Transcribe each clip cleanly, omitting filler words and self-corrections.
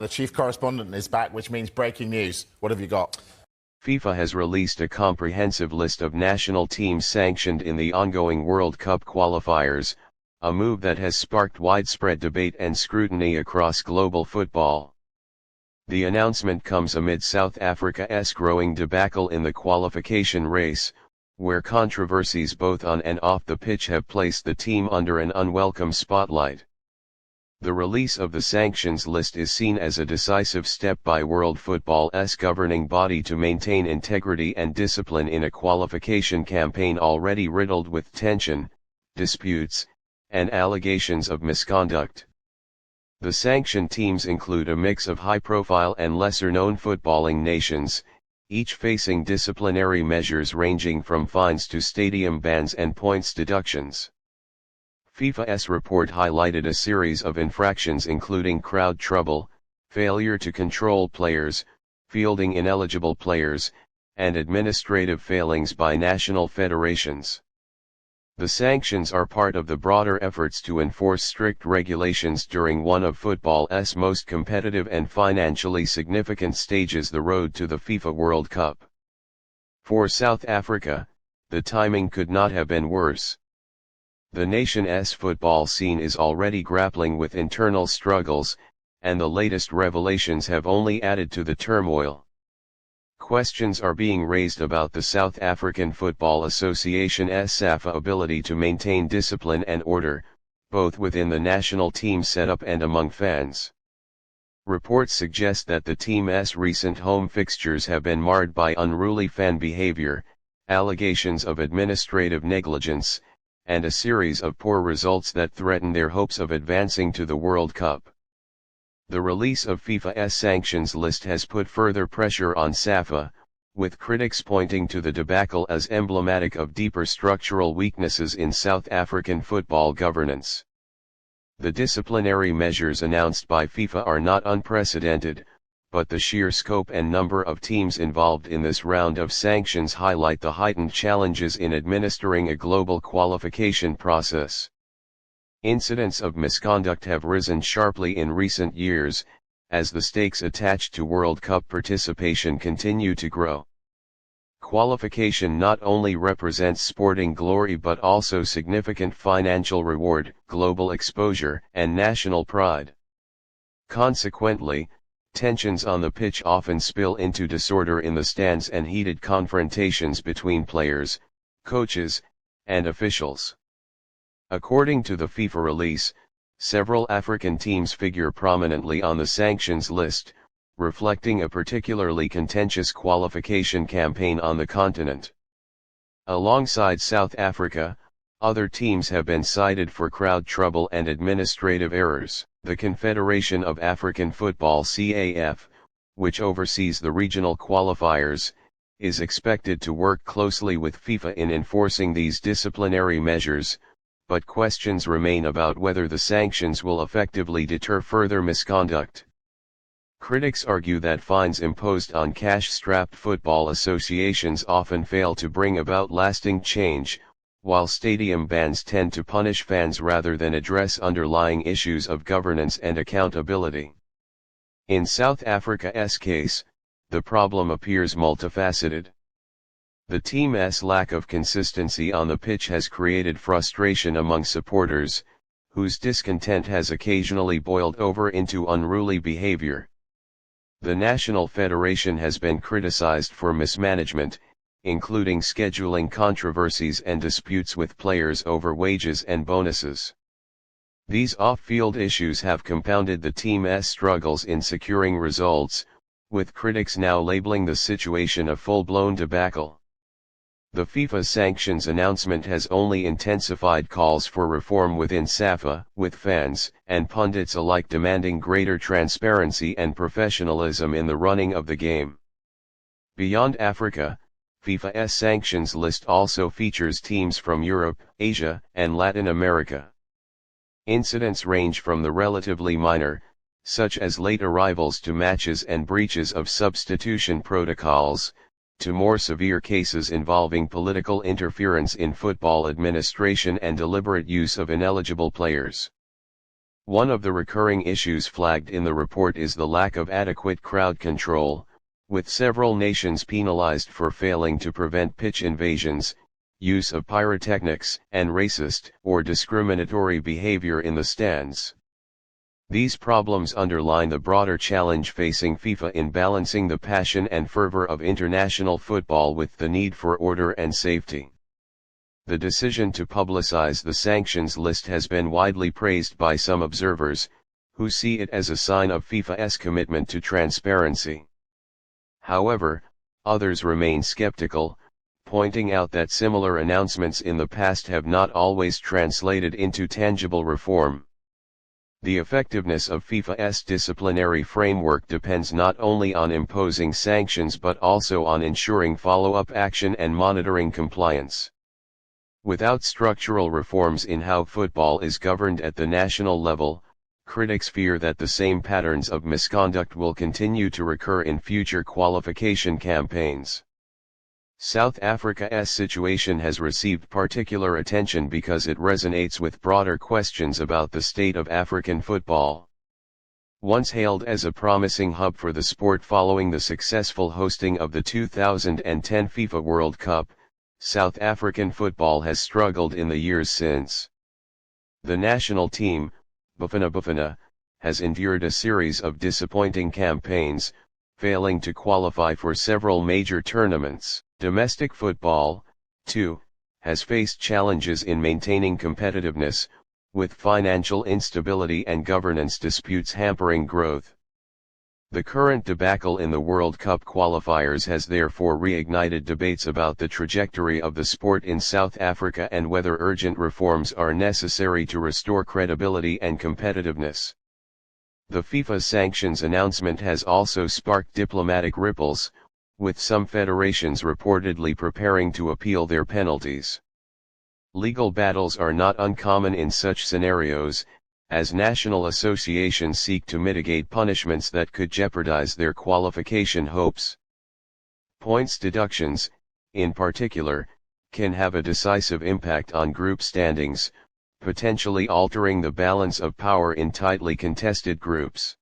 The chief correspondent is back, which means breaking news. What have you got? FIFA has released a comprehensive list of national teams sanctioned in the ongoing World Cup qualifiers, a move that has sparked widespread debate and scrutiny across global football. The announcement comes amid South Africa's growing debacle in the qualification race, where controversies both on and off the pitch have placed the team under an unwelcome spotlight. The release of the sanctions list is seen as a decisive step by world football's governing body to maintain integrity and discipline in a qualification campaign already riddled with tension, disputes, and allegations of misconduct. The sanctioned teams include a mix of high-profile and lesser-known footballing nations, each facing disciplinary measures ranging from fines to stadium bans and points deductions. FIFA's report highlighted a series of infractions including crowd trouble, failure to control players, fielding ineligible players, and administrative failings by national federations. The sanctions are part of the broader efforts to enforce strict regulations during one of football's most competitive and financially significant stages, the road to the FIFA World Cup. For South Africa, the timing could not have been worse. The nation's football scene is already grappling with internal struggles, and the latest revelations have only added to the turmoil. Questions are being raised about the South African Football Association's SAFA ability to maintain discipline and order, both within the national team setup and among fans. Reports suggest that the team's recent home fixtures have been marred by unruly fan behavior, allegations of administrative negligence, and a series of poor results that threaten their hopes of advancing to the World Cup. The release of FIFA's sanctions list has put further pressure on SAFA, with critics pointing to the debacle as emblematic of deeper structural weaknesses in South African football governance. The disciplinary measures announced by FIFA are not unprecedented, but the sheer scope and number of teams involved in this round of sanctions highlight the heightened challenges in administering a global qualification process. Incidents of misconduct have risen sharply in recent years, as the stakes attached to World Cup participation continue to grow. Qualification not only represents sporting glory but also significant financial reward, global exposure, and national pride. Consequently, tensions on the pitch often spill into disorder in the stands and heated confrontations between players, coaches, and officials. According to the FIFA release, several African teams figure prominently on the sanctions list, reflecting a particularly contentious qualification campaign on the continent. Alongside South Africa, other teams have been cited for crowd trouble and administrative errors. The Confederation of African Football (CAF), which oversees the regional qualifiers, is expected to work closely with FIFA in enforcing these disciplinary measures, but questions remain about whether the sanctions will effectively deter further misconduct. Critics argue that fines imposed on cash-strapped football associations often fail to bring about lasting change, while stadium bans tend to punish fans rather than address underlying issues of governance and accountability. In South Africa's case, the problem appears multifaceted. The team's lack of consistency on the pitch has created frustration among supporters, whose discontent has occasionally boiled over into unruly behavior. The National Federation has been criticized for mismanagement, including scheduling controversies and disputes with players over wages and bonuses. These off-field issues have compounded the team's struggles in securing results, with critics now labeling the situation a full-blown debacle. The FIFA sanctions announcement has only intensified calls for reform within SAFA, with fans and pundits alike demanding greater transparency and professionalism in the running of the game. Beyond Africa, FIFA's sanctions list also features teams from Europe, Asia, and Latin America. Incidents range from the relatively minor, such as late arrivals to matches and breaches of substitution protocols, to more severe cases involving political interference in football administration and deliberate use of ineligible players. One of the recurring issues flagged in the report is the lack of adequate crowd control, with several nations penalized for failing to prevent pitch invasions, use of pyrotechnics, and racist or discriminatory behavior in the stands. These problems underline the broader challenge facing FIFA in balancing the passion and fervor of international football with the need for order and safety. The decision to publicize the sanctions list has been widely praised by some observers, who see it as a sign of FIFA's commitment to transparency. However, others remain skeptical, pointing out that similar announcements in the past have not always translated into tangible reform. The effectiveness of FIFA's disciplinary framework depends not only on imposing sanctions but also on ensuring follow-up action and monitoring compliance. Without structural reforms in how football is governed at the national level, critics fear that the same patterns of misconduct will continue to recur in future qualification campaigns. South Africa's situation has received particular attention because it resonates with broader questions about the state of African football. Once hailed as a promising hub for the sport following the successful hosting of the 2010 FIFA World Cup, South African football has struggled in the years since. The national team, Bafana, has endured a series of disappointing campaigns, failing to qualify for several major tournaments. Domestic football, too, has faced challenges in maintaining competitiveness, with financial instability and governance disputes hampering growth. The current debacle in the World Cup qualifiers has therefore reignited debates about the trajectory of the sport in South Africa and whether urgent reforms are necessary to restore credibility and competitiveness. The FIFA sanctions announcement has also sparked diplomatic ripples, with some federations reportedly preparing to appeal their penalties. Legal battles are not uncommon in such scenarios, as national associations seek to mitigate punishments that could jeopardize their qualification hopes. Points deductions, in particular, can have a decisive impact on group standings, potentially altering the balance of power in tightly contested groups.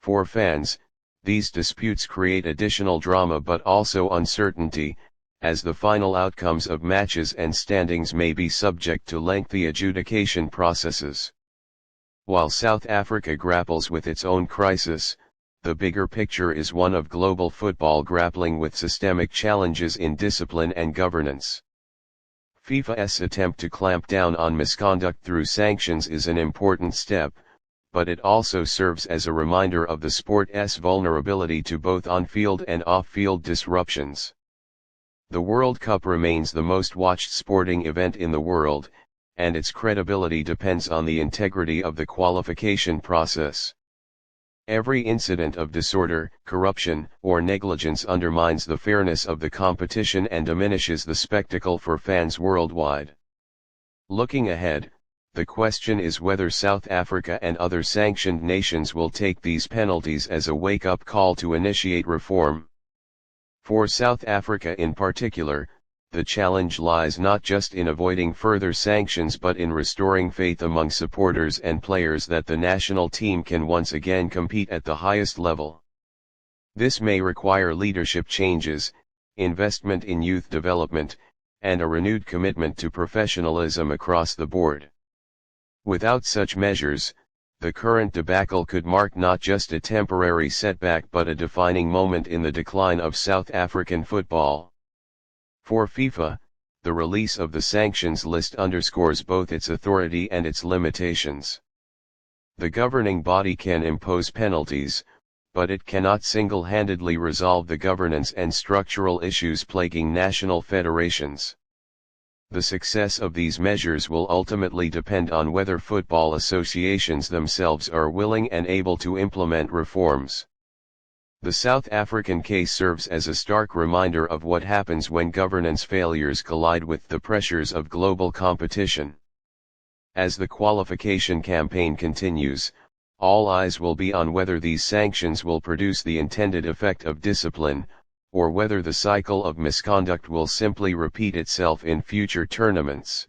For fans, these disputes create additional drama but also uncertainty, as the final outcomes of matches and standings may be subject to lengthy adjudication processes. While South Africa grapples with its own crisis, the bigger picture is one of global football grappling with systemic challenges in discipline and governance. FIFA's attempt to clamp down on misconduct through sanctions is an important step, but it also serves as a reminder of the sport's vulnerability to both on-field and off-field disruptions. The World Cup remains the most watched sporting event in the world, and its credibility depends on the integrity of the qualification process. Every incident of disorder, corruption, or negligence undermines the fairness of the competition and diminishes the spectacle for fans worldwide. Looking ahead, the question is whether South Africa and other sanctioned nations will take these penalties as a wake-up call to initiate reform. For South Africa in particular, the challenge lies not just in avoiding further sanctions but in restoring faith among supporters and players that the national team can once again compete at the highest level. This may require leadership changes, investment in youth development, and a renewed commitment to professionalism across the board. Without such measures, the current debacle could mark not just a temporary setback but a defining moment in the decline of South African football. For FIFA, the release of the sanctions list underscores both its authority and its limitations. The governing body can impose penalties, but it cannot single-handedly resolve the governance and structural issues plaguing national federations. The success of these measures will ultimately depend on whether football associations themselves are willing and able to implement reforms. The South African case serves as a stark reminder of what happens when governance failures collide with the pressures of global competition. As the qualification campaign continues, all eyes will be on whether these sanctions will produce the intended effect of discipline, or whether the cycle of misconduct will simply repeat itself in future tournaments.